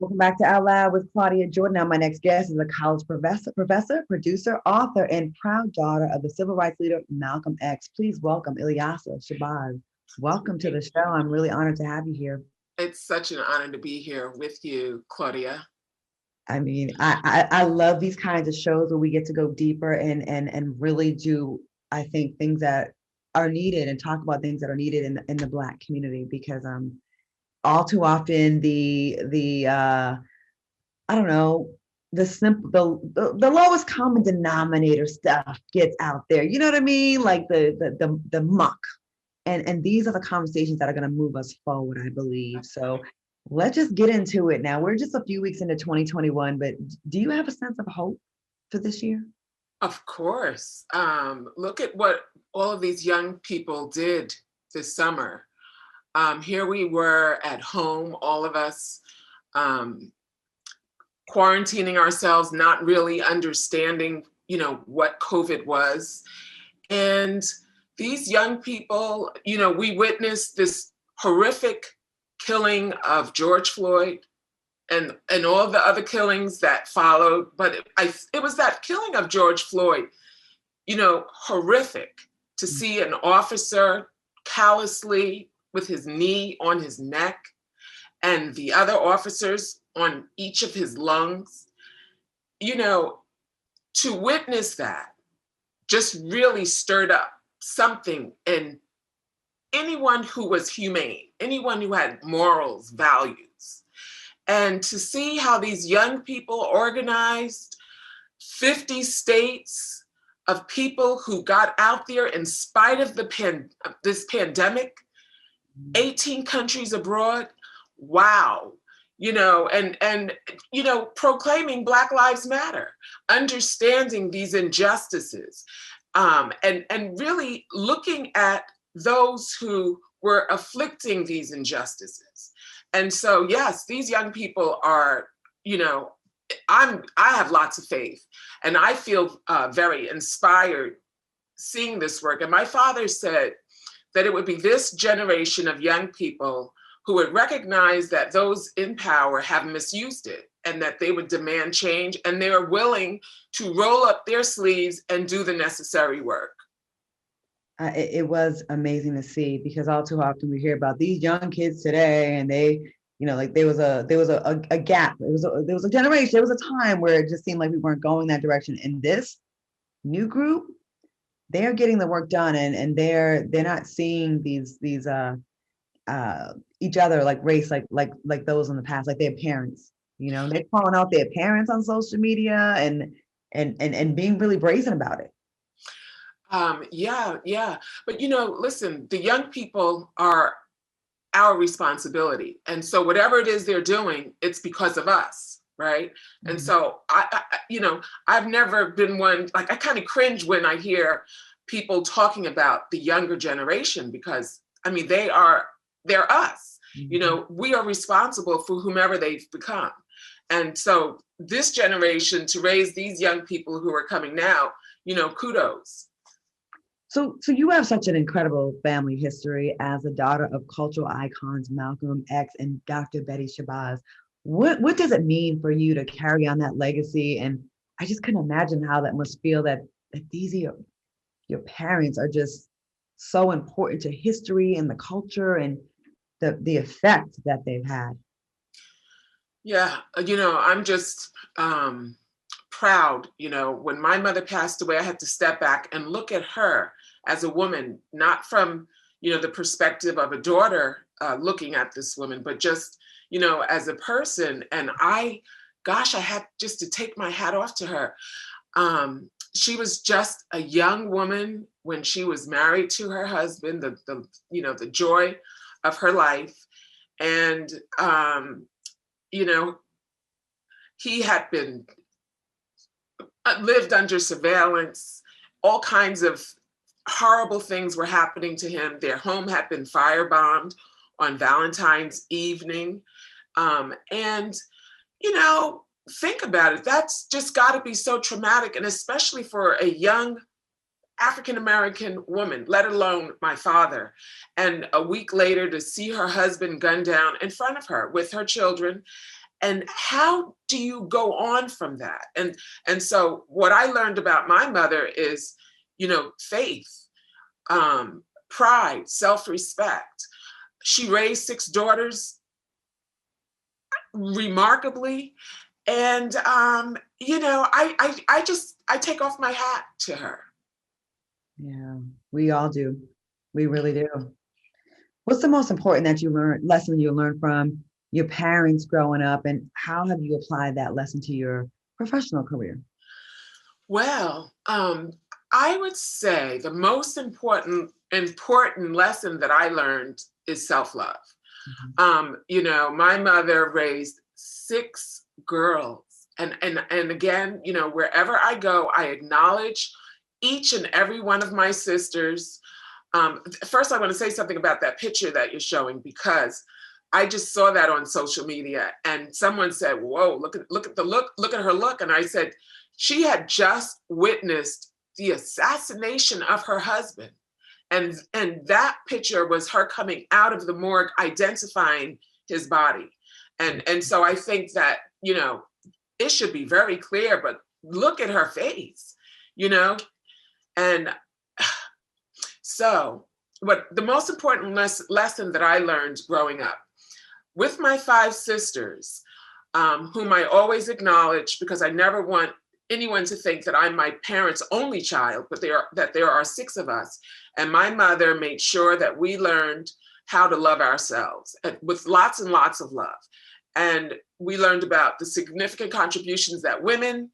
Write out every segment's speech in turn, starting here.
Welcome back to Out Loud with Claudia Jordan. Now, my next guest is a college producer, author, and proud daughter of the civil rights leader Malcolm X. Please welcome Ilyasha Shabazz. Welcome to the show. I'm really honored to have you here. It's such an honor to be here with you, Claudia. I mean, I love these kinds of shows where we get to go deeper and really do, I think, things that are needed and talk about things that are needed in the Black community because all too often the I don't know, the simple, the lowest common denominator stuff gets out there. You know what I mean? Like the muck. And these are the conversations that are going to move us forward, I believe. So let's just get into it now. We're just a few weeks into 2021, but do you have a sense of hope for this year? Of course. Look at what all of these young people did this summer. Here we were at home, all of us quarantining ourselves, not really understanding, what COVID was. And these young people, we witnessed this horrific killing of George Floyd and all the other killings that followed. But it was that killing of George Floyd, horrific to see an officer callously with his knee on his neck and the other officers on each of his lungs. To witness that just really stirred up something in anyone who was humane, anyone who had morals, values. And to see how these young people organized 50 states of people who got out there in spite of this pandemic, 18 countries abroad, wow. Proclaiming Black Lives Matter, understanding these injustices, and really looking at those who were afflicting these injustices. And so, yes, these young people are, I have lots of faith, and I feel very inspired seeing this work. And my father said that it would be this generation of young people who would recognize that those in power have misused it and that they would demand change, and they are willing to roll up their sleeves and do the necessary work. It was amazing to see because all too often we hear about these young kids today, and they, like there was a gap. There was a generation. There was a time where it just seemed like we weren't going that direction. And this new group, they're getting the work done, and they're not seeing these each other like race like those in the past, like their parents. They're calling out their parents on social media and being really brazen about it. Yeah. But listen, the young people are our responsibility. And so whatever it is they're doing, it's because of us, right? Mm-hmm. And so I've never been one, like I kind of cringe when I hear people talking about the younger generation because they're us. Mm-hmm. We are responsible for whomever they've become. And so this generation to raise these young people who are coming now, kudos. So you have such an incredible family history as a daughter of cultural icons Malcolm X and Dr. Betty Shabazz. What does it mean for you to carry on that legacy? And I just couldn't imagine how that must feel that these your parents are just so important to history and the culture and the effect that they've had. Yeah, I'm just proud. When my mother passed away, I had to step back and look at her as a woman, not from, the perspective of a daughter looking at this woman, but just, as a person. And I had just to take my hat off to her. She was just a young woman when she was married to her husband, the joy of her life. And, he had been lived under surveillance. All kinds of horrible things were happening to him. Their home had been firebombed on Valentine's evening. And, think about it. That's just got to be so traumatic. And especially for a young African-American woman, let alone my father. And a week later to see her husband gunned down in front of her with her children. And how do you go on from that? And so what I learned about my mother is, faith, pride, self-respect. She raised 6 daughters remarkably. And, I take off my hat to her. Yeah, we all do. We really do. What's the most important lesson you learned from your parents growing up, and how have you applied that lesson to your professional career? Well, I would say the most important lesson that I learned is self-love. My mother raised 6 girls. And again, wherever I go, I acknowledge each and every one of my sisters. First, I want to say something about that picture that you're showing, because I just saw that on social media, and someone said, "Whoa, look at her look." And I said, she had just witnessed the assassination of her husband. And that picture was her coming out of the morgue, identifying his body. And so I think that, it should be very clear, but look at her face, And so what the most important lesson that I learned growing up with my 5 sisters, whom I always acknowledge, because I never want anyone to think that I'm my parents' only child, but that there are 6 of us. And my mother made sure that we learned how to love ourselves with lots and lots of love. And we learned about the significant contributions that women,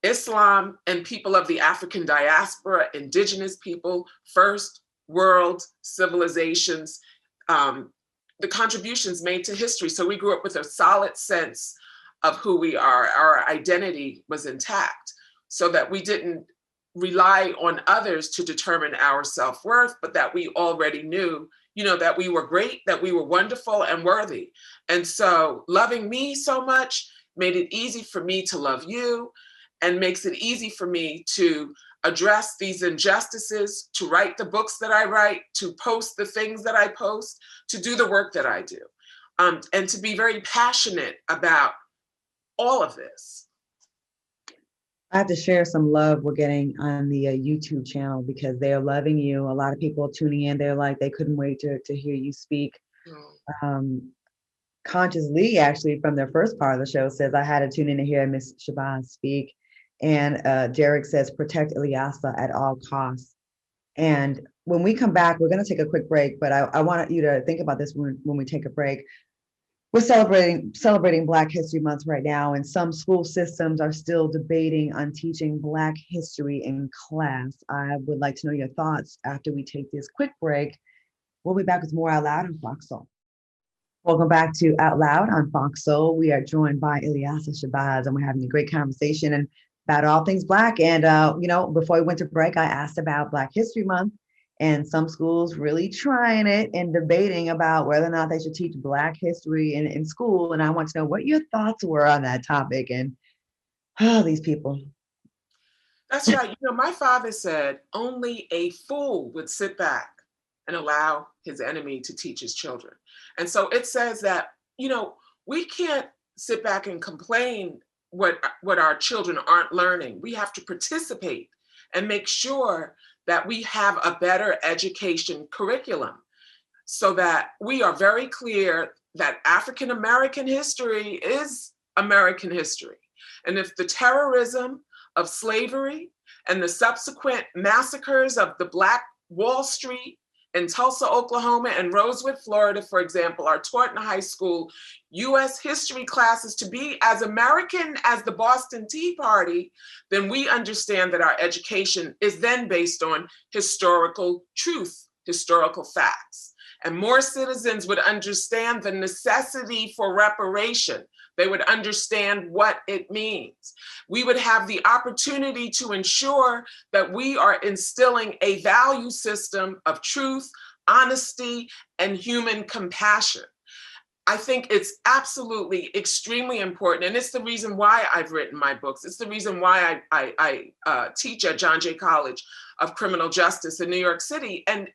Islam, and people of the African diaspora, indigenous people, first world civilizations, the contributions made to history. So we grew up with a solid sense of who we are. Our identity was intact, so that we didn't rely on others to determine our self-worth, but that we already knew, that we were great, that we were wonderful and worthy. And so loving me so much made it easy for me to love you, and makes it easy for me to address these injustices, to write the books that I write, to post the things that I post, to do the work that I do, and to be very passionate about all of this. I have to share some love we're getting on the YouTube channel, because they're loving you. A lot of people tuning in. They're like, they couldn't wait to hear you speak. Conscious Lee, actually, from their first part of the show, says, I had to tune in to hear Miss Shabazz speak. And Derek says, protect Ilyasha at all costs. And when we come back, we're going to take a quick break, but I want you to think about this when we take a break. We're celebrating Black History Month right now, and some school systems are still debating on teaching Black history in class. I would like to know your thoughts after we take this quick break. We'll be back with more Out Loud on Fox Soul. Welcome back to Out Loud on Fox Soul. We are joined by Ilyasha Shabazz, and we're having a great conversation and about all things Black. And before we went to break, I asked about Black History Month, and some schools really trying it and debating about whether or not they should teach Black history in school. And I want to know what your thoughts were on that topic. And these people. That's right. My father said only a fool would sit back and allow his enemy to teach his children. And so it says that, we can't sit back and complain what our children aren't learning. We have to participate and make sure that we have a better education curriculum, so that we are very clear that African American history is American history. And if the terrorism of slavery and the subsequent massacres of the Black Wall Street in Tulsa, Oklahoma, and Rosewood, Florida, for example, are taught in high school US history classes to be as American as the Boston Tea Party, then we understand that our education is then based on historical truth, historical facts. And more citizens would understand the necessity for reparation. They would understand what it means. We would have the opportunity to ensure that we are instilling a value system of truth, honesty, and human compassion. I think it's absolutely extremely important. And it's the reason why I've written my books. It's the reason why I teach at John Jay College of Criminal Justice in New York City. And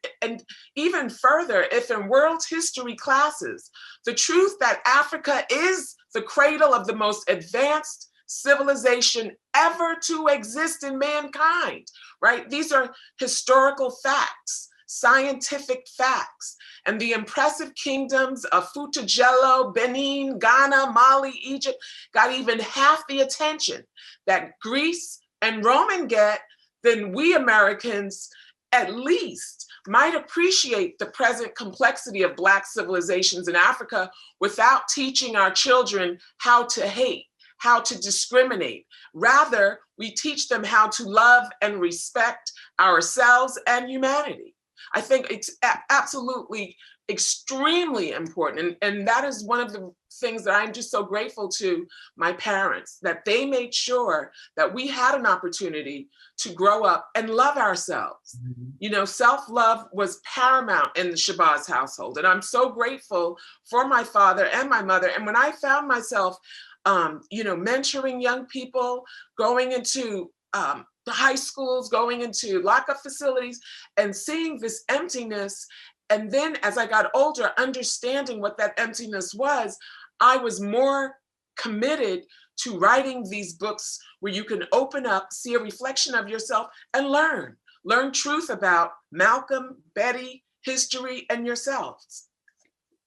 even further, if in world history classes, the truth that Africa is the cradle of the most advanced civilization ever to exist in mankind, right? These are historical facts, scientific facts. And the impressive kingdoms of Futajello, Benin, Ghana, Mali, Egypt got even half the attention that Greece and Roman get, then we Americans at least might appreciate the present complexity of Black civilizations in Africa without teaching our children how to hate, how to discriminate. Rather, we teach them how to love and respect ourselves and humanity. I think it's absolutely extremely important. And that is one of the things that I'm just so grateful to my parents, that they made sure that we had an opportunity to grow up and love ourselves. Mhm. You know, self-love was paramount in the Shabazz household. And I'm so grateful for my father and my mother. And when I found myself, mentoring young people, going into the high schools, going into lockup facilities and seeing this emptiness. And then as I got older, understanding what that emptiness was, I was more committed to writing these books where you can open up, see a reflection of yourself and learn truth about Malcolm, Betty, history, and yourselves.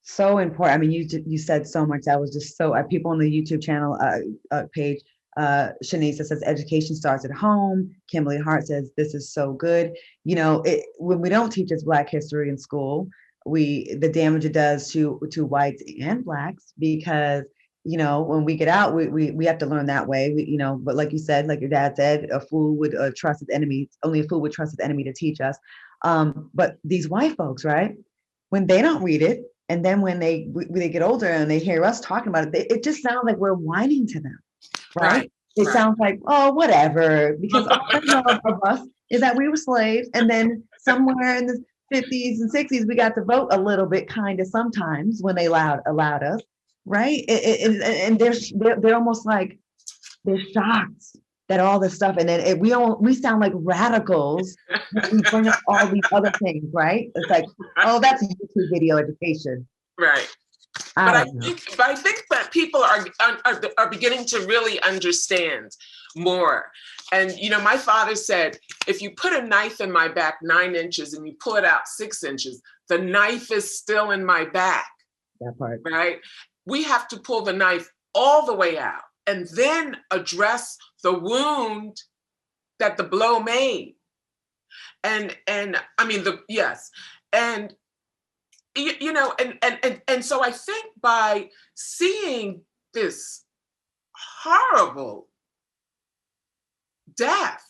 So important. I mean, you said so much that was just so, people on the YouTube channel page, Shanice says education starts at home. Kimberly Hart says this is so good. You know, when we don't teach us Black history in school, the damage it does to whites and Blacks, because when we get out, we have to learn that way. But like you said, like your dad said, a fool would trust his enemy. Only a fool would trust his enemy to teach us. But these white folks, right? When they don't read it, and then when they get older and they hear us talking about it, it just sounds like we're whining to them. Right? It sounds like, oh, whatever, because all I know of us is that we were slaves, and then somewhere in the 50s and 60s, we got to vote a little bit, kind of sometimes when they allowed us, right? And they're almost like they're shocked that all this stuff, and then we sound like radicals when we bring up all these other things, right? It's like, oh, that's a YouTube video education, right? But I think that people are beginning to really understand more. And my father said, if you put a knife in my back 9 inches and you pull it out 6 inches, the knife is still in my back. That part, right? We have to pull the knife all the way out and then address the wound that the blow made. And I mean yes. And and so I think by seeing this horrible death,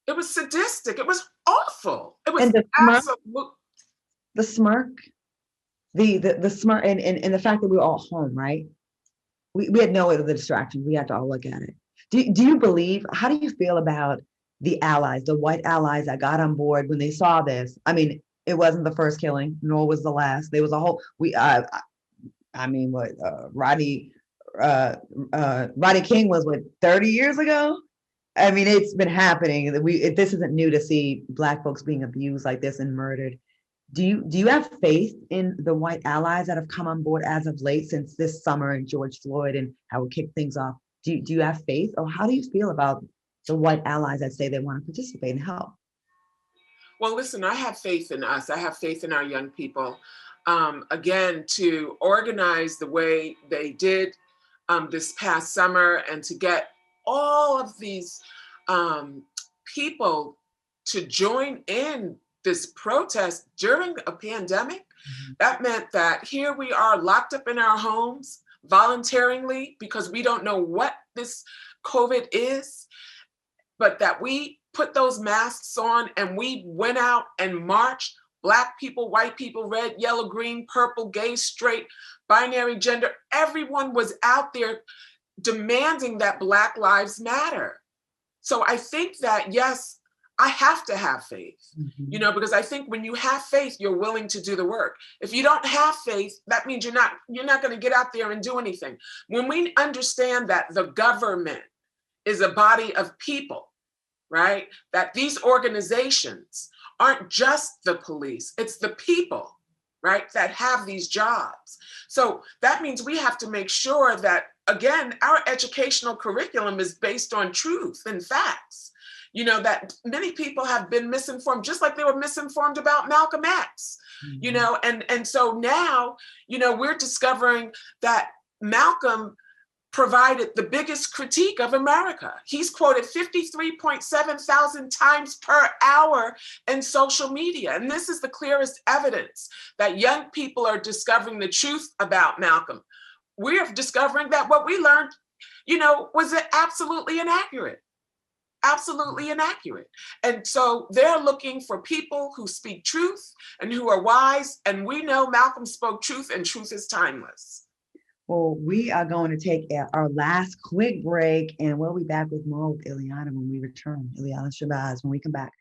it was sadistic, it was awful, it was the smirk, the smirk, and the fact that we were all home, right? We had no other distraction. We had to all look at it. Do you believe? How do you feel about the allies, the white allies that got on board when they saw this? I mean, it wasn't the first killing, nor was the last. There was a whole. Rodney King was 30 years ago. I mean, it's been happening. This isn't new to see Black folks being abused like this and murdered. Do you have faith in the white allies that have come on board as of late, since this summer and George Floyd and how it kicked things off? Do you have faith, or how do you feel about the white allies that say they want to participate and help? Well, listen, I have faith in us. I have faith in our young people. Again, to organize the way they did this past summer, and to get all of these people to join in this protest during a pandemic. Mm-hmm. That meant that here we are locked up in our homes voluntarily because we don't know what this COVID is, but that we put those masks on and we went out and marched. Black people, white people, red, yellow, green, purple, gay, straight, binary, gender, everyone was out there demanding that Black lives matter. So I think that, yes, I have to have faith, mm-hmm. Because I think when you have faith, you're willing to do the work. If you don't have faith, that means you're not going to get out there and do anything. When we understand that the government is a body of people, right? That these organizations aren't just the police, it's the people, right, that have these jobs. So that means we have to make sure that, again, our educational curriculum is based on truth and facts. You know, that many people have been misinformed, just like they were misinformed about Malcolm X, you know, and so now, you know, we're discovering that Malcolm provided the biggest critique of America. He's quoted 53.7 thousand times per hour in social media. And this is the clearest evidence that young people are discovering the truth about Malcolm. We're discovering that what we learned, you know, was absolutely inaccurate. Absolutely inaccurate. And so they're looking for people who speak truth and who are wise. And we know Malcolm spoke truth, and truth is timeless. Well, we are going to take our last quick break, and we'll be back with more with Ilyana when we return. Ilyasha Shabazz when we come back.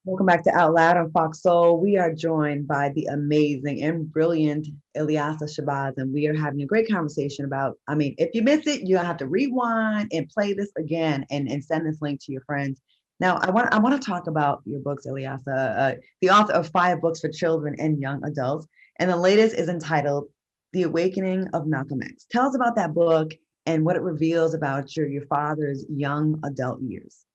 Welcome back to Out Loud on Fox Soul. We are joined by the amazing and brilliant Ilyasha Shabazz, and we are having a great conversation about, I mean, if you miss it, you'll have to rewind and play this again and send this link to your friends. Now, I want to talk about your books, Ilyasha, the author of 5 books for children and young adults, and the latest is entitled The Awakening of Malcolm X. Tell us about that book and what it reveals about your father's young adult years.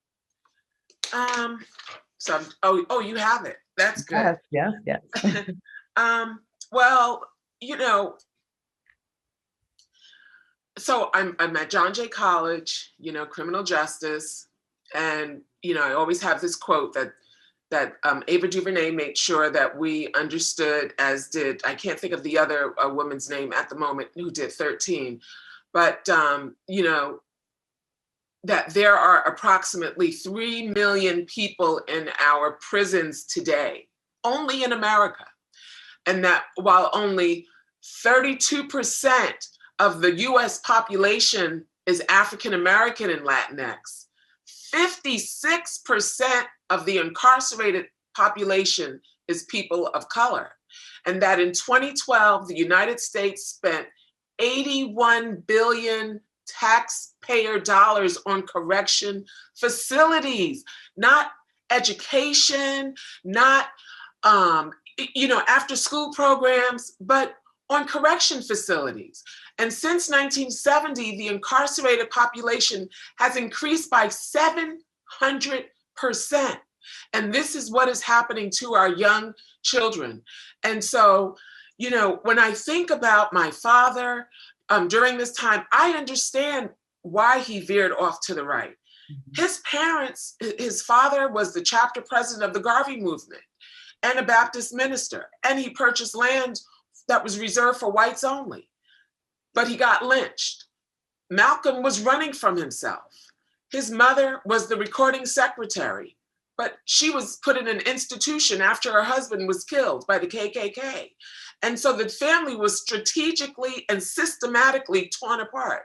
You have it. That's good. Yes. Well, you know, so I'm at John Jay College, you know, criminal justice, and you know, I always have this quote that Ava DuVernay made sure that we understood, as did, I can't think of the other woman's name at the moment who did 13, but you know, that there are approximately 3 million people in our prisons today, only in America. And that while only 32% of the US population is African American and Latinx, 56% of the incarcerated population is people of color. And that in 2012, the United States spent 81 billion taxpayer dollars on correction facilities, not education, not you know, after school programs, but on correction facilities. And since 1970, the incarcerated population has increased by 700%. And this is what is happening to our young children. And so, you know, when I think about my father, during this time, I understand why he veered off to the right. His parents, his father was the chapter president of the Garvey movement and a Baptist minister, and he purchased land that was reserved for whites only, but he got lynched. Malcolm was running from himself. His mother was the recording secretary, but she was put in an institution after her husband was killed by the KKK. And so the family was strategically and systematically torn apart.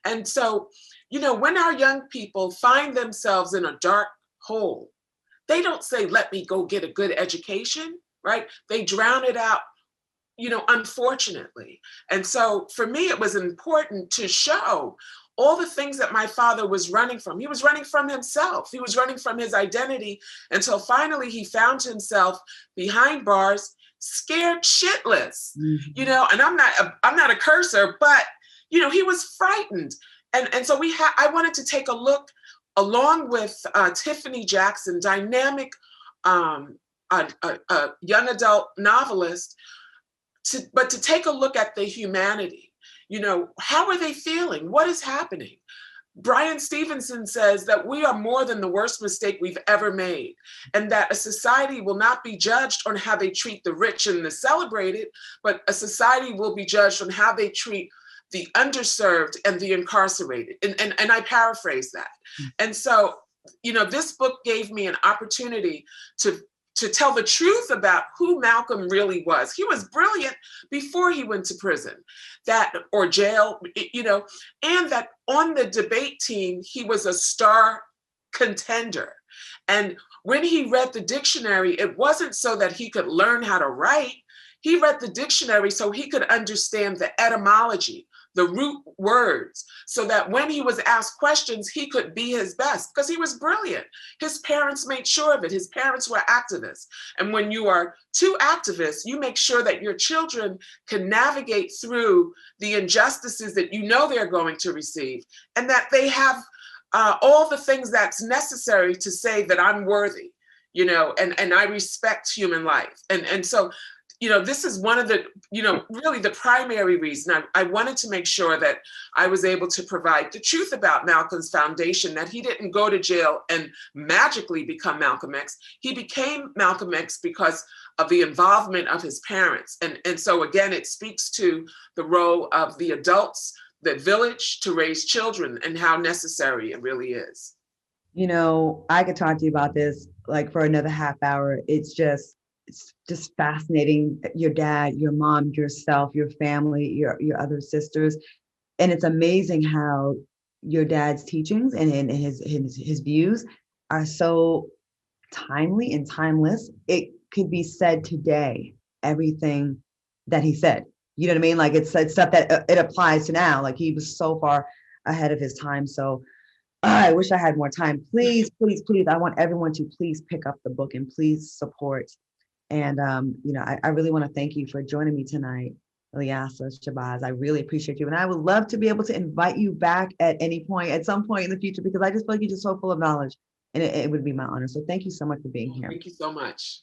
And so, you know, when our young people find themselves in a dark hole, they don't say, let me go get a good education, right? They drown it out, you know, unfortunately. And so for me, it was important to show all the things that my father was running from. He was running from himself. He was running from his identity until finally he found himself behind bars, scared shitless, you know, and I'm not a cursor, but, you know, he was frightened. And so I wanted to take a look along with Tiffany Jackson, dynamic young adult novelist, but to take a look at the humanity. You know, how are they feeling? What is happening? Brian Stevenson says that we are more than the worst mistake we've ever made, and that a society will not be judged on how they treat the rich and the celebrated, but a society will be judged on how they treat the underserved and the incarcerated. And I paraphrase that. And so, you know, this book gave me an opportunity to tell the truth about who Malcolm really was. He was brilliant before he went to prison, or jail, you know, and that on the debate team, he was a star contender. And when he read the dictionary, it wasn't so that he could learn how to write. He read the dictionary so he could understand the etymology, the root words, so that when he was asked questions, he could be his best, because he was brilliant. His parents made sure of it. His parents were activists. And when you are two activists, you make sure that your children can navigate through the injustices that you know they're going to receive, and that they have all the things that's necessary to say that I'm worthy, you know, and I respect human life. And so, you know, this is one of the, you know, really the primary reason I wanted to make sure that I was able to provide the truth about Malcolm's foundation, that he didn't go to jail and magically become Malcolm X. He became Malcolm X because of the involvement of his parents. And so again, it speaks to the role of the adults, the village, to raise children, and how necessary it really is. You know, I could talk to you about this like for another half hour. It's just fascinating. Your dad, your mom, yourself, your family, your other sisters. And it's amazing how your dad's teachings and his views are so timely and timeless. It could be said today, everything that he said. You know what I mean? Like it's stuff that it applies to now. Like he was so far ahead of his time. So I wish I had more time. Please, please, please. I want everyone to please pick up the book and please support. And you know, I really want to thank you for joining me tonight, Ilyasha Shabazz. I really appreciate you. And I would love to be able to invite you back at any point, at some point in the future, because I just feel like you're just so full of knowledge. And it would be my honor. So thank you so much for being here. Thank you so much.